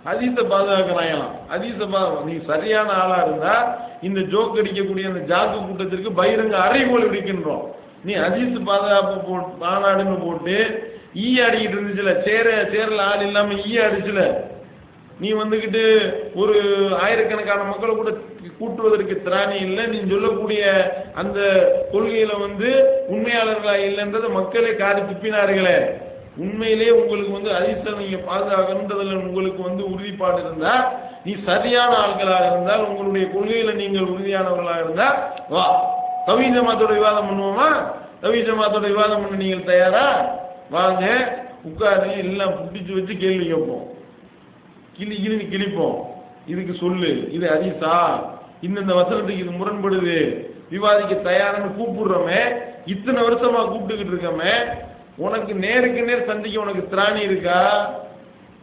ஹதீஸை பாதுகாக்கிறாங்களாம். நீ சரியான ஆளா இருந்தா இந்த ஜோக் அடிக்கக்கூடிய அந்த ஜாக்கு கூட்டத்திற்கு பகிரங்க அறைகோல் விடுக்கின்றோம். நீ ஹதீஸ் பாதுகாப்பு மாநாடுன்னு போட்டு ஈ அடிக்கிட்டு இருந்துச்சுல, சேரல ஆள் இல்லாம ஈ அடிச்சுல, நீ வந்துகிட்டு ஒரு ஆயிரக்கணக்கான மக்களை கூட கூட்டுவதற்கு திராணி இல்லை. நீ சொல்லக்கூடிய அந்த கொள்கையில உண்மையாளர்களா இல்லைன்றத மக்களே காரி துப்பினார்களே. உண்மையிலேயே உங்களுக்கு ஹதீஸை நீங்க பாதுகாக்கணுன்றதுல உங்களுக்கு உறுதிப்பாடு இருந்தா, நீ சரியான ஆட்களாக இருந்தால், உங்களுடைய கொள்கையில நீங்கள் உறுதியானவர்களாக இருந்தா வா, தௌஹீத் ஜமாத்தோட விவாதம் பண்ணுவோமா? தௌஹீத் ஜமாத்தோட விவாதம் பண்ண நீங்கள் தயாரா? வாங்க, உட்காரு, எல்லாம் புட்டிச்சு வச்சு கேள்வி கேட்போம், கிழிப்போம். இதுக்கு சொல்லு, இது ஹதீஸா, இந்த வசனத்துக்கு இது முரண்படுது, விவாதிக்க தயாரான்னு கூப்பிடுறோமே, இத்தனை வருஷமா கூப்பிட்டுக்கிட்டு இருக்கோமே, உனக்கு நேருக்கு நேர் சந்திக்க உனக்கு திராணி இருக்கா?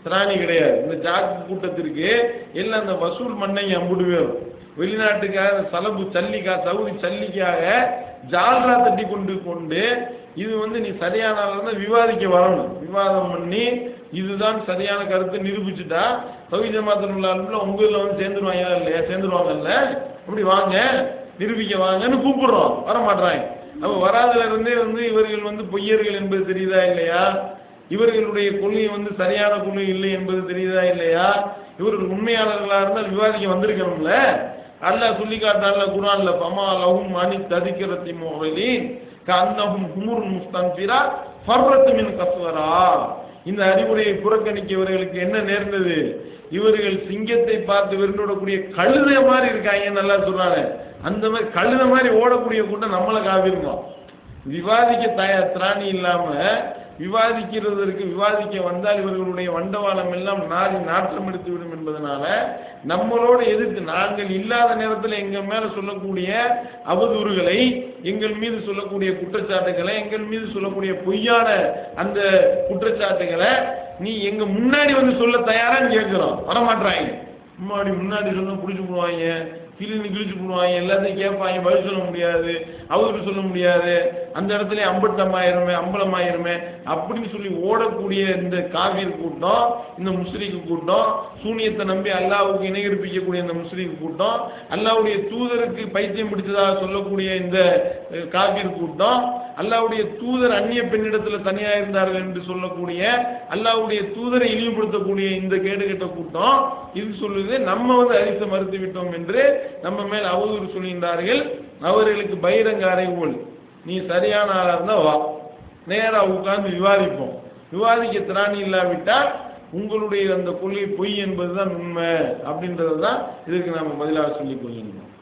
திராணி கிடையாது. இந்த ஜாக்கு கூட்டத்திற்கு எல்லாம் அந்த வசூல் மண்ணை அம்புடுவேன். வெளிநாட்டுக்காக சலபு சல்லிக்காக, சவுதி சல்லிக்காக ஜால்ரா தட்டி கொண்டு இது நீ சரியான ஆள் விவாதிக்க வரணும். விவாதம் பண்ணி இதுதான் சரியான கருத்தை நிரூபிச்சுட்டா தௌஹீத் ஜமாத்துல் உலமால உங்க ஊர்ல சேர்ந்துருவாங்க இல்லையா? சேர்ந்துருவாங்கல்ல. அப்படி வாங்க, நிரூபிக்க வாங்கன்னு கூப்பிடுறோம், வர மாட்டாங்க. அப்ப வராதுல இருந்தே இவர்கள் பொய்யர்கள் என்பது தெரியுதா இல்லையா? இவர்களுடைய கொள்கை சரியான கொள்கை இல்லை என்பது தெரியுதா இல்லையா? இவர்கள் உண்மையாளர்களா இருந்தால் விவாதிக்க வந்திருக்கணும்ல. அல்லாஹ் சொல்லி காட்டான்ல குர்ஆன்ல, ஃபமா லஹும் அனி ததிக்ரத்தி முஅரிலீன் கஅன்னஹும் ஹுமுருன் முஸ்தன்ஃபிரா ஃபர்ரத் மின் கஸ்வரா. இந்த அறிவுரையை புறக்கணிக்கவர்களுக்கு என்ன நேர்ந்தது? இவர்கள் சிங்கத்தை பார்த்து விருண்டோடக்கூடிய கழுதை மாதிரி இருக்காங்க, நல்லா சொல்றாங்க. அந்த மாதிரி கழுதை மாதிரி ஓடக்கூடிய கூட்டம் நம்மளை காவிருந்தோம். விவாதிக்க திராணி இல்லாம விவாதிக்க வந்தால் இவர்களுடைய வண்டவாளம் எல்லாம் நாற்றம் எடுத்து விடும் என்பதனால நம்மளோட எதிர்த்து நாங்கள் இல்லாத நேரத்தில் எங்கள் மேல சொல்லக்கூடிய அவதூறுகளை, எங்கள் மீது சொல்லக்கூடிய குற்றச்சாட்டுகளை, எங்கள் மீது சொல்லக்கூடிய பொய்யான அந்த குற்றச்சாட்டுகளை நீ எங்க முன்னாடி சொல்ல தயாரான்னு கேட்கிறோம். வரமாட்டாங்க. முன்னாடி சொன்ன புடிச்சு போடுவாங்க, கிழிச்சு போடுவாங்க, எல்லாத்தையும் கேட்பாங்க, பதில் சொல்ல முடியாது, அவருக்கு சொல்ல முடியாது, அந்த இடத்துல அம்பலமாயிருமே அப்படின்னு சொல்லி ஓடக்கூடிய இந்த காவிர் கூட்டம், இந்த முஸ்லிக்கு கூட்டம், சூனியத்தை நம்பி அல்லாஹ்வுக்கு இணை கற்பிக்கக்கூடிய இந்த முஸ்லிக்கு கூட்டம், அல்லாஹ்வுடைய தூதருக்கு பைத்தியம் பிடிச்சதாக சொல்லக்கூடிய இந்த காவிர் கூட்டம், அல்லாஹ்வுடைய தூதர் அந்நிய பெண்ணிடத்துல தனியா இருந்தார்கள் என்று சொல்லக்கூடிய, அல்லாஹ்வுடைய தூதரை இழிவுபடுத்தக்கூடிய இந்த கேடுகட்ட கூட்டம் இது சொல்லுது நம்ம ஹதீஸை மறுத்து விட்டோம் என்று நம்ம மேல் அவதூறு சொல்கின்றார்கள். அவர்களுக்கு பகிரங்க அறைகோல், நீ சரியான ஆளா இருந்தா வா, நேரா உட்கார்ந்து விவாதிப்போம். விவாதிக்க திராணி இல்லாவிட்டால் உங்களுடைய அந்த கொள்கை பொய் என்பதுதான் உண்மை அப்படின்றதான் இதுக்கு நாம பதிலாக சொல்லிக் கொள்கின்றோம்.